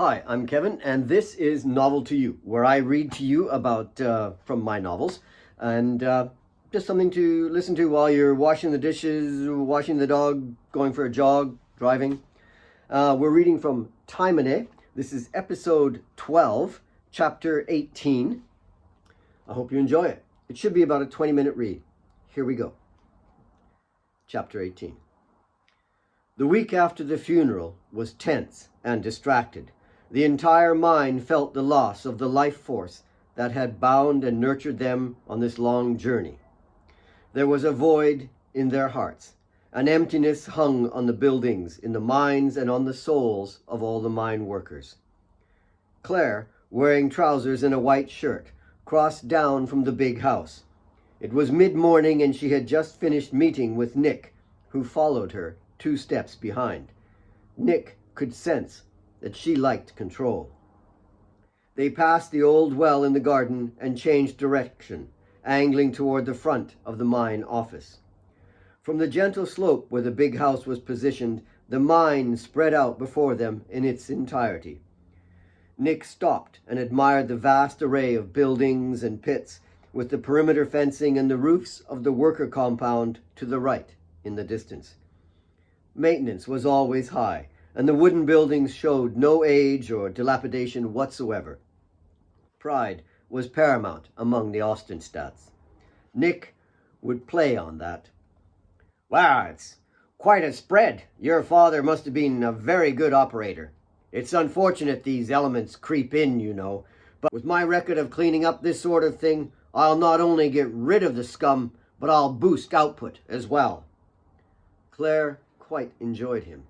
Hi, I'm Kevin, and this is Novel to You, where I read to you about from my novels, and just something to listen to while you're washing the dishes, washing the dog, going for a jog, driving. We're reading from Taemane. This is episode 12, chapter 18. I hope you enjoy it. It should be about a 20-minute read. Here we go. Chapter 18. The week after the funeral was tense and distracted. The entire mine felt the loss of the life force that had bound and nurtured them on this long journey. There was a void in their hearts. An emptiness hung on the buildings, in the mines, and on the souls of all the mine workers. Claire, wearing trousers and a white shirt, crossed down from the big house. It was mid-morning and she had just finished meeting with Nick, who followed her 2 steps behind. Nick could sense that she liked control. They passed the old well in the garden and changed direction, angling toward the front of the mine office. From the gentle slope where the big house was positioned, the mine spread out before them in its entirety. Nick stopped and admired the vast array of buildings and pits, with the perimeter fencing and the roofs of the worker compound to the right in the distance. Maintenance was always high, and the wooden buildings showed no age or dilapidation whatsoever. Pride was paramount among the Ostenstats. Nick would play on that. "Wow, it's quite a spread. Your father must have been a very good operator. It's unfortunate these elements creep in, you know, but with my record of cleaning up this sort of thing, I'll not only get rid of the scum, but I'll boost output as well." Claire quite enjoyed him.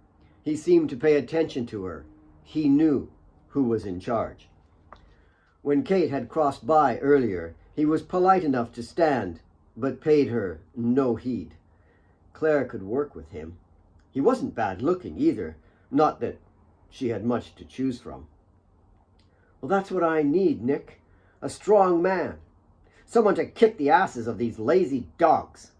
He seemed to pay attention to her. He knew who was in charge. When Kate had crossed by earlier, he was polite enough to stand, but paid her no heed. Claire could work with him. He wasn't bad looking either, not that she had much to choose from. "Well, that's what I need, Nick. A strong man. Someone to kick the asses of these lazy dogs."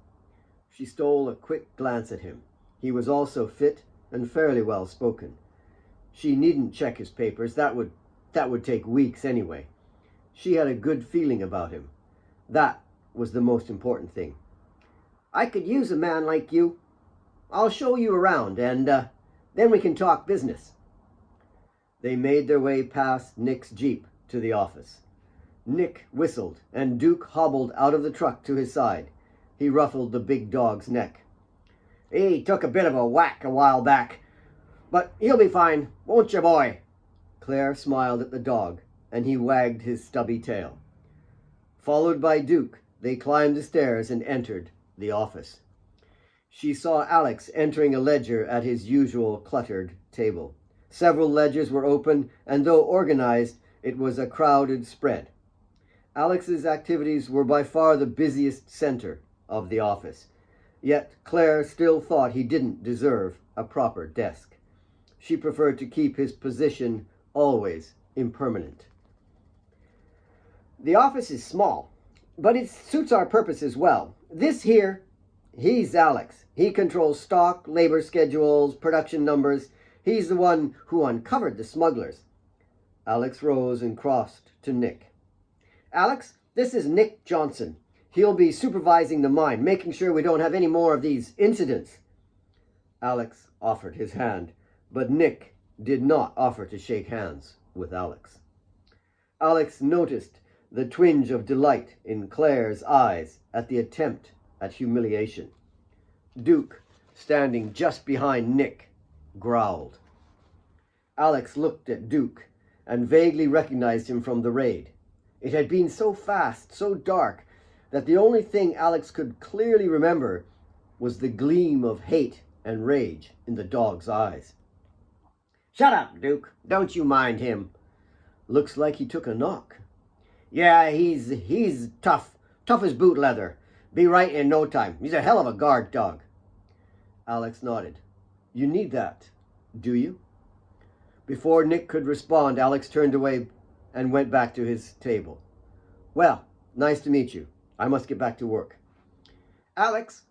She stole a quick glance at him. He was also fit and fairly well spoken. She needn't check his papers. That would take weeks anyway. She had a good feeling about him. That was the most important thing. "I could use a man like you. I'll show you around, and then we can talk business." They made their way past Nick's Jeep to the office. Nick whistled, and Duke hobbled out of the truck to his side. He ruffled the big dog's neck. "He took a bit of a whack a while back, but he'll be fine, won't you, boy?" Claire smiled at the dog, and he wagged his stubby tail. Followed by Duke, they climbed the stairs and entered the office. She saw Alex entering a ledger at his usual cluttered table. Several ledgers were open, and though organized, it was a crowded spread. Alex's activities were by far the busiest center of the office. Yet Claire still thought he didn't deserve a proper desk. She preferred to keep his position always impermanent. "The office is small, but it suits our purposes well. This here, he's Alex. He controls stock, labor schedules, production numbers. He's the one who uncovered the smugglers." Alex rose and crossed to Nick. "Alex, this is Nick Johnson. He'll be supervising the mine, making sure we don't have any more of these incidents." Alex offered his hand, but Nick did not offer to shake hands with Alex. Alex noticed the twinge of delight in Claire's eyes at the attempt at humiliation. Duke, standing just behind Nick, growled. Alex looked at Duke and vaguely recognized him from the raid. It had been so fast, so dark, that the only thing Alex could clearly remember was the gleam of hate and rage in the dog's eyes. "Shut up, Duke. Don't you mind him." "Looks like he took a knock." "Yeah, he's tough. Tough as boot leather. Be right in no time. He's a hell of a guard dog." Alex nodded. "You need that, do you?" Before Nick could respond, Alex turned away and went back to his table. "Well, nice to meet you. I must get back to work." "Alex,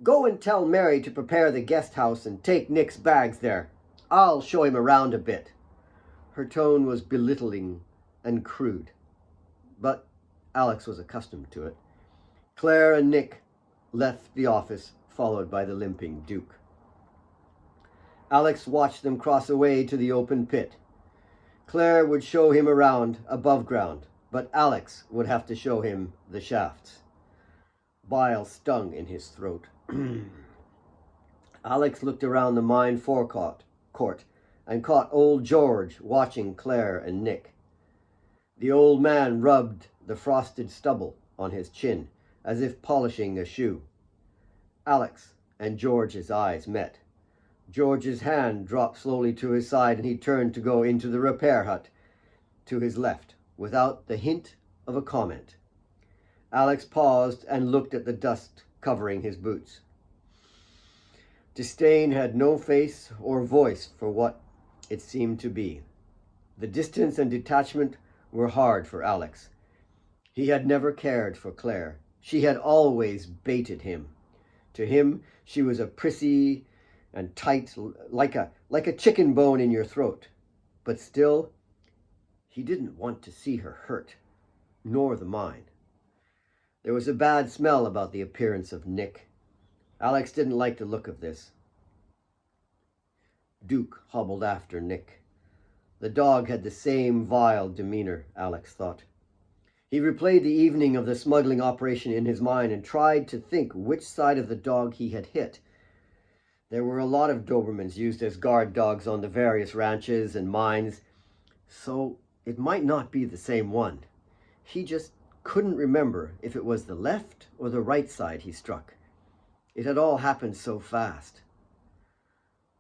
go and tell Mary to prepare the guest house and take Nick's bags there. I'll show him around a bit." Her tone was belittling and crude, but Alex was accustomed to it. Claire and Nick left the office, followed by the limping Duke. Alex watched them cross away to the open pit. Claire would show him around above ground, but Alex would have to show him the shafts. Bile stung in his throat. Alex looked around the mine forecourt and caught old George watching Claire and Nick. The old man rubbed the frosted stubble on his chin, as if polishing a shoe. Alex and George's eyes met. George's hand dropped slowly to his side, and he turned to go into the repair hut to his left, without the hint of a comment. Alex paused and looked at the dust covering his boots. Disdain had no face or voice for what it seemed to be. The distance and detachment were hard for Alex. He had never cared for Claire. She had always baited him. To him, she was a prissy and tight, like a chicken bone in your throat. But still, he didn't want to see her hurt, nor the mine. There was a bad smell about the appearance of Nick. Alex didn't like the look of this. Duke hobbled after Nick. The dog had the same vile demeanor, Alex thought. He replayed the evening of the smuggling operation in his mind and tried to think which side of the dog he had hit. There were a lot of Dobermans used as guard dogs on the various ranches and mines, so it might not be the same one. He just couldn't remember if it was the left or the right side he struck. It had all happened so fast.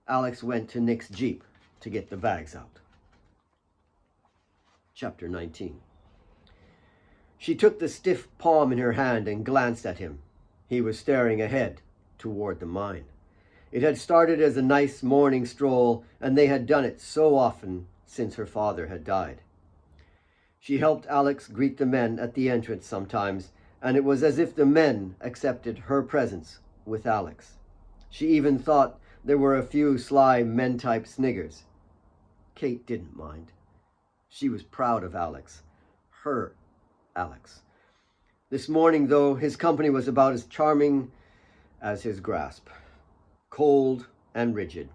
Alex went to Nick's Jeep to get the bags out. Chapter 19. She took the stiff palm in her hand and glanced at him. He was staring ahead toward the mine. It had started as a nice morning stroll, and they had done it so often since her father had died. She helped Alex greet the men at the entrance sometimes, and it was as if the men accepted her presence with Alex. She even thought there were a few sly men-type sniggers. Kate didn't mind. She was proud of Alex. Her Alex. This morning, though, his company was about as charming as his grasp. Cold and rigid.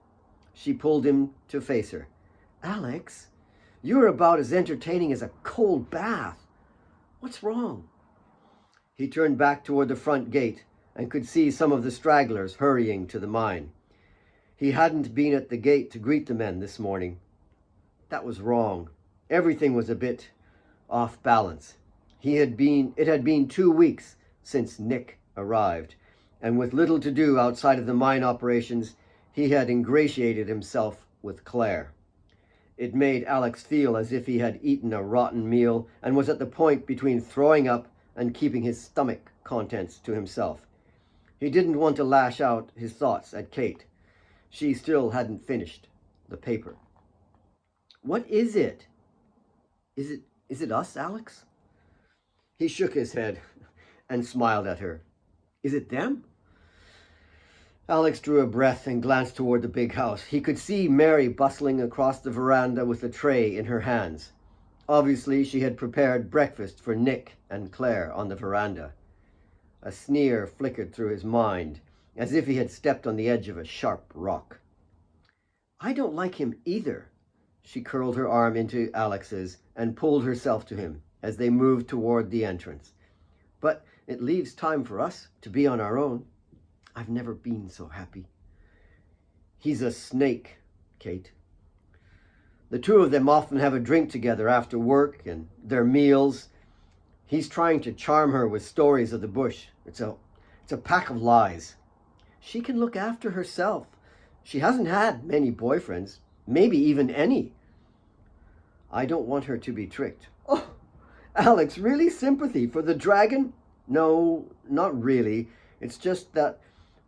She pulled him to face her. Alex, you're about as entertaining as a cold bath. What's wrong? He turned back toward the front gate and could see some of the stragglers hurrying to the mine. He hadn't been at the gate to greet the men this morning. That was wrong. Everything was a bit off balance. It had been 2 weeks since Nick arrived, and with little to do outside of the mine operations, he had ingratiated himself with Claire. It made Alex feel as if he had eaten a rotten meal and was at the point between throwing up and keeping his stomach contents to himself. He didn't want to lash out his thoughts at Kate. She still hadn't finished the paper. What is it? Is it us, Alex? He shook his head and smiled at her. Is it them? Alex drew a breath and glanced toward the big house. He could see Mary bustling across the veranda with a tray in her hands. Obviously, she had prepared breakfast for Nick and Claire on the veranda. A sneer flickered through his mind, as if he had stepped on the edge of a sharp rock. I don't like him either. She curled her arm into Alex's and pulled herself to him as they moved toward the entrance. But it leaves time for us to be on our own. I've never been so happy. He's a snake, Kate. The two of them often have a drink together after work and their meals. He's trying to charm her with stories of the bush. It's a pack of lies. She can look after herself. She hasn't had many boyfriends, maybe even any. I don't want her to be tricked. Oh, Alex, really sympathy for the dragon? No, not really. It's just that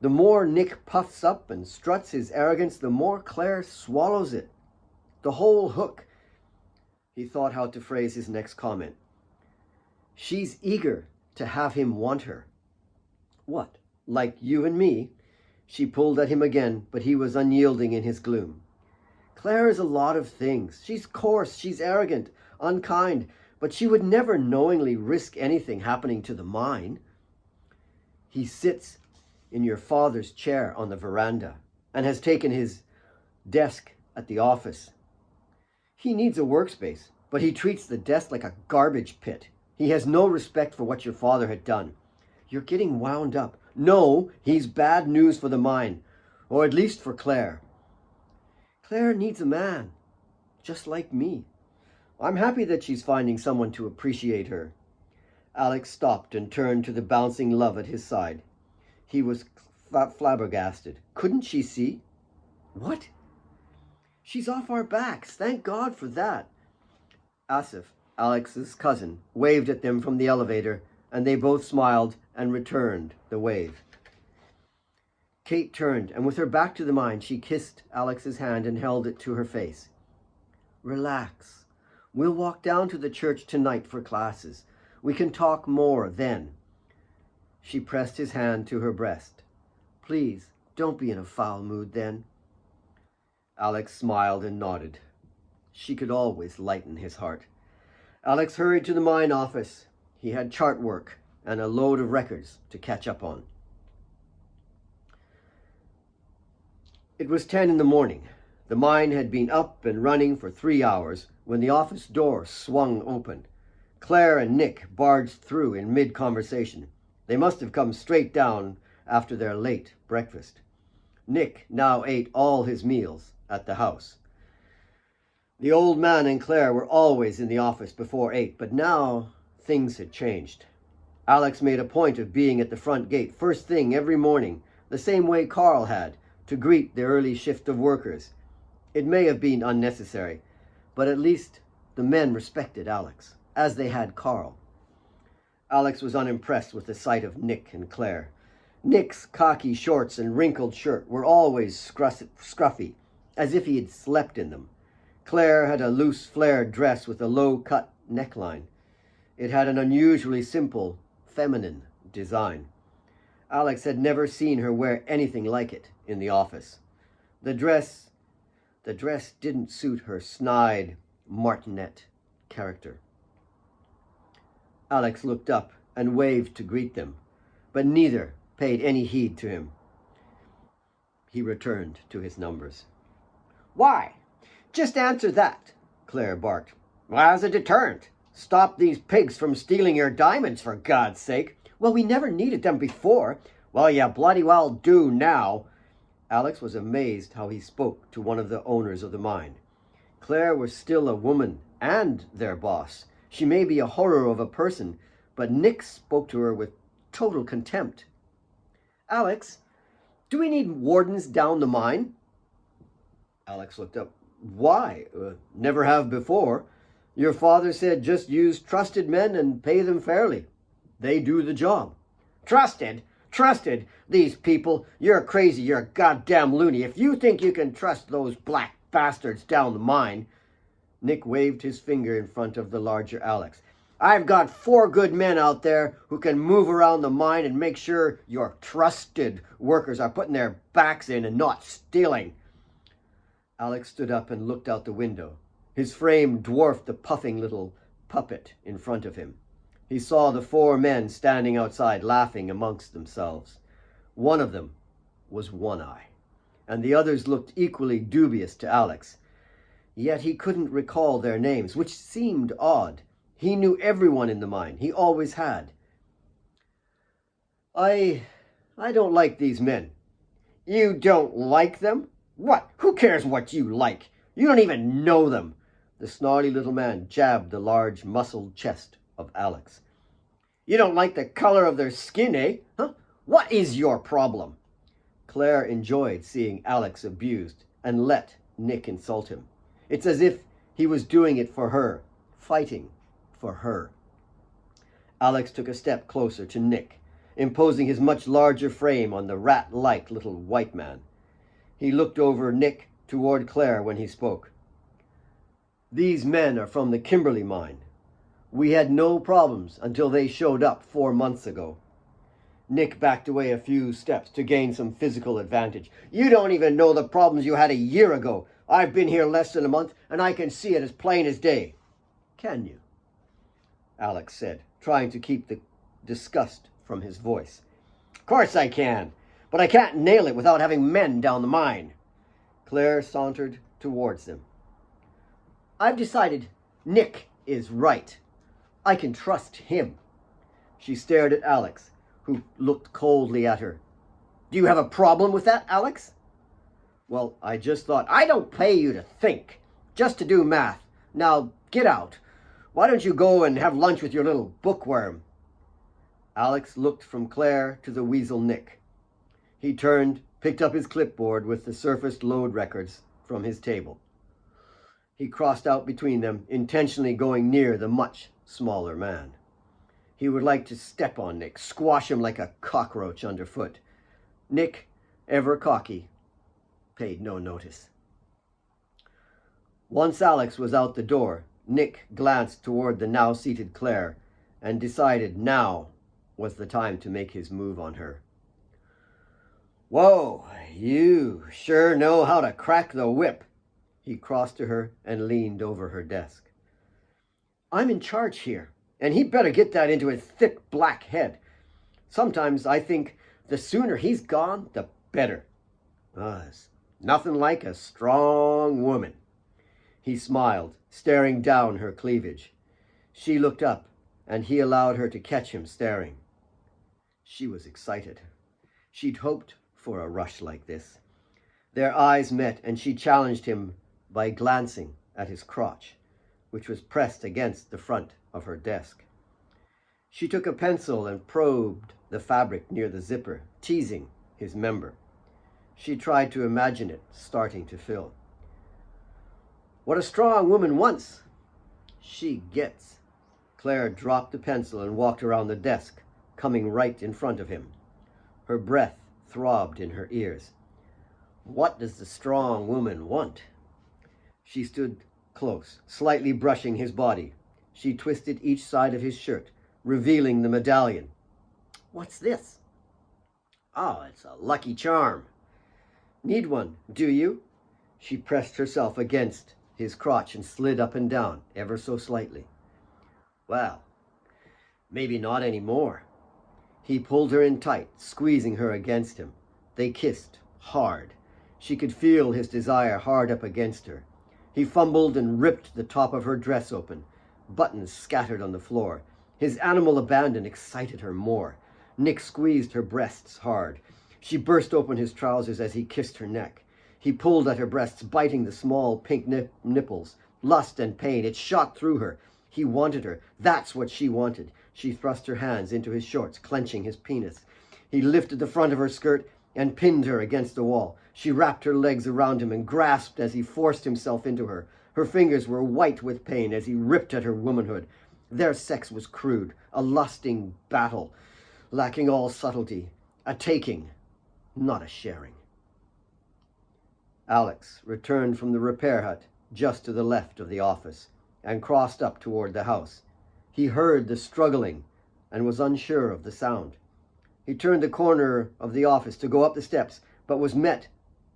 the more Nick puffs up and struts his arrogance, the more Claire swallows it. The whole hook. He thought how to phrase his next comment. She's eager to have him want her. What, like you and me? She pulled at him again, but he was unyielding in his gloom. Claire is a lot of things. She's coarse, she's arrogant, unkind, but she would never knowingly risk anything happening to the mine. He sits in your father's chair on the veranda and has taken his desk at the office. He needs a workspace, but he treats the desk like a garbage pit. He has no respect for what your father had done. You're getting wound up. No, he's bad news for the mine, or at least for Claire. Claire needs a man, just like me. I'm happy that she's finding someone to appreciate her. Alex stopped and turned to the bouncing love at his side. He was flabbergasted. Couldn't she see? What? She's off our backs. Thank God for that. Asif, Alex's cousin, waved at them from the elevator, and they both smiled and returned the wave. Kate turned, and with her back to the mine, she kissed Alex's hand and held it to her face. Relax. We'll walk down to the church tonight for classes. We can talk more then. She pressed his hand to her breast. Please, don't be in a foul mood then. Alex smiled and nodded. She could always lighten his heart. Alex hurried to the mine office. He had chart work and a load of records to catch up on. It was 10 in the morning. The mine had been up and running for 3 hours when the office door swung open. Claire and Nick barged through in mid-conversation. They must have come straight down after their late breakfast. Nick now ate all his meals at the house. The old man and Claire were always in the office before 8, but now things had changed. Alex made a point of being at the front gate first thing every morning, the same way Carl had, to greet the early shift of workers. It may have been unnecessary, but at least the men respected Alex, as they had Carl. Alex was unimpressed with the sight of Nick and Claire. Nick's khaki shorts and wrinkled shirt were always scruffy, as if he had slept in them. Claire had a loose flared dress with a low-cut neckline. It had an unusually simple, feminine design. Alex had never seen her wear anything like it in the office. The dress didn't suit her snide, martinet character. Alex looked up and waved to greet them, but neither paid any heed to him. He returned to his numbers. Why? Just answer that, Claire barked. Well, as a deterrent. Stop these pigs from stealing your diamonds, for God's sake. Well, we never needed them before. Well, you bloody well do now. Alex was amazed how he spoke to one of the owners of the mine. Claire was still a woman and their boss. She may be a horror of a person, but Nick spoke to her with total contempt. Alex, do we need wardens down the mine? Alex looked up. Why? Never have before. Your father said just use trusted men and pay them fairly. They do the job. Trusted? Trusted? These people, you're crazy, you're a goddamn loony. If you think you can trust those black bastards down the mine. Nick waved his finger in front of the larger Alex. I've got 4 good men out there who can move around the mine and make sure your trusted workers are putting their backs in and not stealing. Alex stood up and looked out the window. His frame dwarfed the puffing little puppet in front of him. He saw the 4 men standing outside laughing amongst themselves. One of them was One-Eye, and the others looked equally dubious to Alex. Yet he couldn't recall their names, which seemed odd. He knew everyone in the mine. He always had. I don't like these men. You don't like them? What? Who cares what you like? You don't even know them. The snarly little man jabbed the large muscled chest of Alex. You don't like the color of their skin, eh? Huh? What is your problem? Claire enjoyed seeing Alex abused and let Nick insult him. It's as if he was doing it for her, fighting for her. Alex took a step closer to Nick, imposing his much larger frame on the rat-like little white man. He looked over Nick toward Claire when he spoke. These men are from the Kimberley mine. We had no problems until they showed up 4 months ago. Nick backed away a few steps to gain some physical advantage. "You don't even know the problems you had a year ago. I've been here less than a month, and I can see it as plain as day." "Can you?" Alex said, trying to keep the disgust from his voice. "Of course I can, but I can't nail it without having men down the mine." Claire sauntered towards them. "I've decided Nick is right. I can trust him." She stared at Alex, who looked coldly at her. "Do you have a problem with that, Alex?" "Well, I just thought—" "I don't pay you to think, just to do math. Now, get out. Why don't you go and have lunch with your little bookworm?" Alex looked from Claire to the weasel Nick. He turned, picked up his clipboard with the surfaced load records from his table. He crossed out between them, intentionally going near the much smaller man. He would like to step on Nick, squash him like a cockroach underfoot. Nick, ever cocky, paid no notice. Once Alex was out the door, Nick glanced toward the now-seated Claire and decided now was the time to make his move on her. "Whoa, you sure know how to crack the whip." He crossed to her and leaned over her desk. "I'm in charge here, and he'd better get that into his thick black head. Sometimes I think the sooner he's gone, the better. It's nothing like a strong woman." He smiled, staring down her cleavage. She looked up, and he allowed her to catch him staring. She was excited. She'd hoped for a rush like this. Their eyes met, and she challenged him by glancing at his crotch, which was pressed against the front of her desk. She took a pencil and probed the fabric near the zipper, teasing his member. She tried to imagine it starting to fill. "What a strong woman wants, she gets." Claire dropped the pencil and walked around the desk, coming right in front of him. Her breath throbbed in her ears. "What does the strong woman want?" She stood close, slightly brushing his body. She twisted each side of his shirt, revealing the medallion. "What's this?" "Oh, it's a lucky charm." "Need one, do you?" She pressed herself against his crotch and slid up and down, ever so slightly. "Well, maybe not anymore." He pulled her in tight, squeezing her against him. They kissed hard. She could feel his desire hard up against her. He fumbled and ripped the top of her dress open. Buttons scattered on the floor. His animal abandon excited her more. Nick squeezed her breasts hard. She burst open his trousers as he kissed her neck. He pulled at her breasts, biting the small pink nipples. Lust and pain, it shot through her. He wanted her. That's what she wanted. She thrust her hands into his shorts, clenching his penis. He lifted the front of her skirt and pinned her against the wall. She wrapped her legs around him and grasped as he forced himself into her. Her fingers were white with pain as he ripped at her womanhood. Their sex was crude, a lusting battle, lacking all subtlety, a taking, not a sharing. Alex returned from the repair hut just to the left of the office and crossed up toward the house. He heard the struggling and was unsure of the sound. He turned the corner of the office to go up the steps, but was met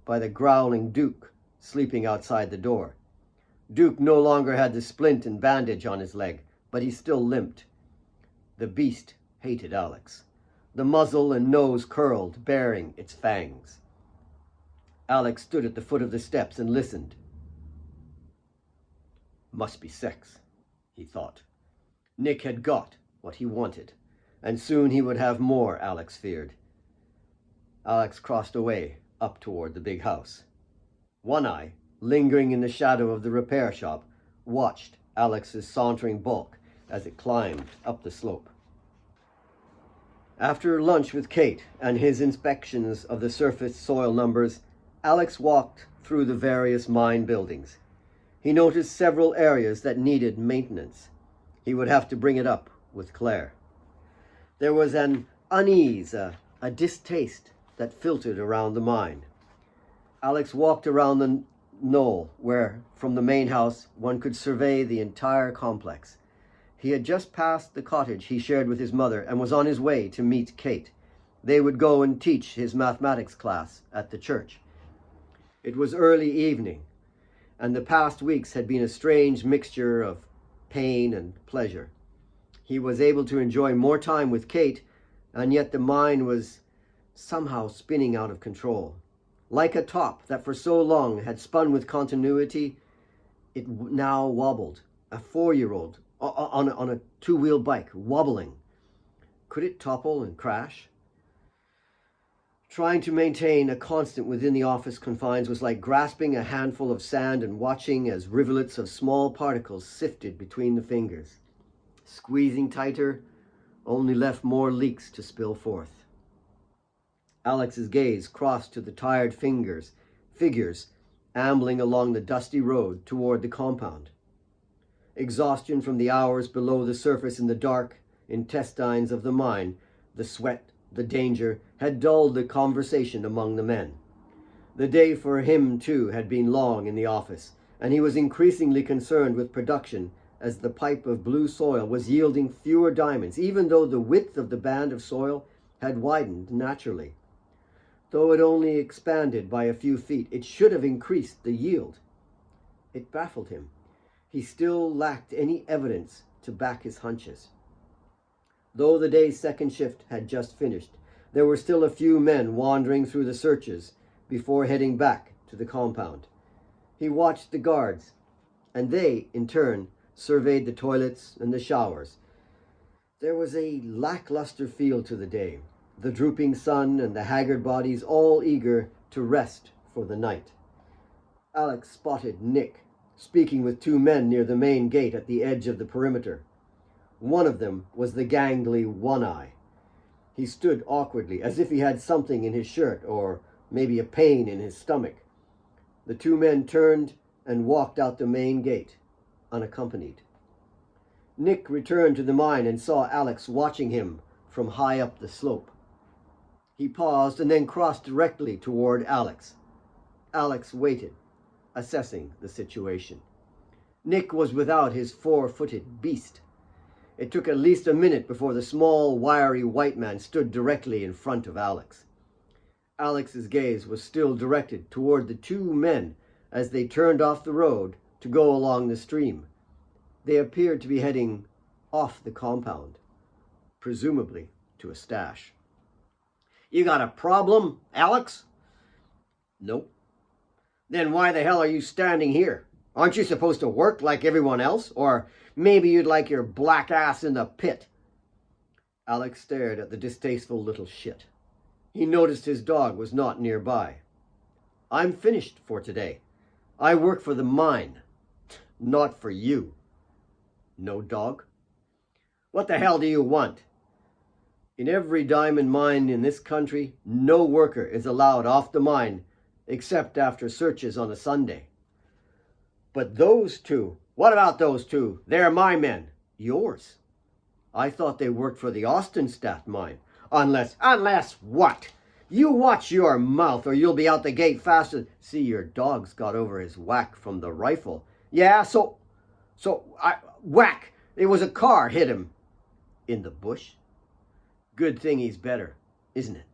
by the growling Duke sleeping outside the door. Duke no longer had the splint and bandage on his leg, but he still limped. The beast hated Alex. The muzzle and nose curled, baring its fangs. Alex stood at the foot of the steps and listened. Must be sex, he thought. Nick had got what he wanted, and soon he would have more, Alex feared. Alex crossed away, up toward the big house. One Eye, lingering in the shadow of the repair shop, watched Alex's sauntering bulk as it climbed up the slope. After lunch with Kate and his inspections of the surface soil numbers, Alex walked through the various mine buildings. He noticed several areas that needed maintenance. He would have to bring it up with Claire. There was an unease, a distaste that filtered around the mine. Alex walked around the knoll where, from the main house, one could survey the entire complex. He had just passed the cottage he shared with his mother and was on his way to meet Kate. they would go and teach his mathematics class at the church. It was early evening, and the past weeks had been a strange mixture of pain and pleasure. He was able to enjoy more time with Kate, and yet the mind was somehow spinning out of control. Like a top that for so long had spun with continuity, it now wobbled. A 4-year-old on a two-wheel bike, wobbling. Could it topple and crash? Trying to maintain a constant within the office confines was like grasping a handful of sand and watching as rivulets of small particles sifted between the fingers. Squeezing tighter only left more leaks to spill forth. Alex's gaze crossed to the tired figures ambling along the dusty road toward the compound. Exhaustion from the hours below the surface in the dark intestines of the mine, the sweat, the danger, had dulled the conversation among the men. The day for him, too, had been long in the office, and he was increasingly concerned with production as the pipe of blue soil was yielding fewer diamonds, even though the width of the band of soil had widened naturally. Though it only expanded by a few feet, it should have increased the yield. It baffled him. He still lacked any evidence to back his hunches. Though the day's second shift had just finished, there were still a few men wandering through the searches before heading back to the compound. He watched the guards, and they, in turn, surveyed the toilets and the showers. There was a lackluster feel to the day, the drooping sun and the haggard bodies all eager to rest for the night. Alex spotted Nick speaking with 2 men near the main gate at the edge of the perimeter. One of them was the gangly One-Eye. He stood awkwardly, as if he had something in his shirt, or maybe a pain in his stomach. The 2 men turned and walked out the main gate, unaccompanied. Nick returned to the mine and saw Alex watching him from high up the slope. He paused and then crossed directly toward Alex. Alex waited, assessing the situation. Nick was without his 4-footed beast. It took at least a minute before the small, wiry white man stood directly in front of Alex. Alex's gaze was still directed toward the 2 men as they turned off the road to go along the stream. They appeared to be heading off the compound, presumably to a stash. "You got a problem, Alex?" "Nope." "Then why the hell are you standing here? Aren't you supposed to work like everyone else? Or maybe you'd like your black ass in the pit." Alex stared at the distasteful little shit. He noticed his dog was not nearby. "I'm finished for today. I work for the mine, not for you." "No dog?" "What the hell do you want?" In every diamond mine in this country, no worker is allowed off the mine except after searches on a Sunday. "But those 2, what about those 2? They're my men." "Yours?" "I thought they worked for the Austinstadt mine." Unless what? You watch your mouth or you'll be out the gate faster." "See, your dog's got over his whack from the rifle." "Yeah, whack. It was a car hit him." "In the bush?" "Good thing he's better, isn't it?"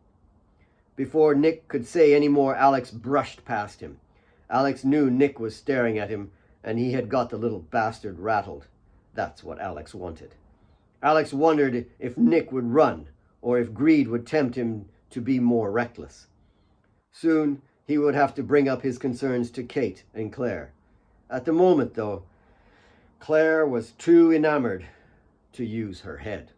Before Nick could say any more, Alex brushed past him. Alex knew Nick was staring at him, and he had got the little bastard rattled. That's what Alex wanted. Alex wondered if Nick would run, or if greed would tempt him to be more reckless. Soon he would have to bring up his concerns to Kate and Claire. At the moment, though, Claire was too enamored to use her head.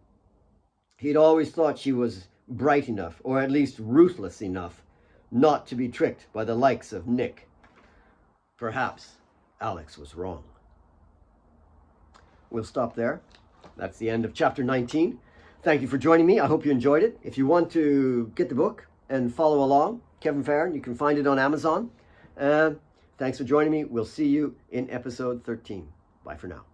He'd always thought she was bright enough, or at least ruthless enough, not to be tricked by the likes of Nick. Perhaps Alex was wrong. We'll stop there. That's the end of chapter 19. Thank you for joining me. I hope you enjoyed it. If you want to get the book and follow along, Kevin Farron, you can find it on Amazon. Thanks for joining me. We'll see you in episode 13. Bye for now.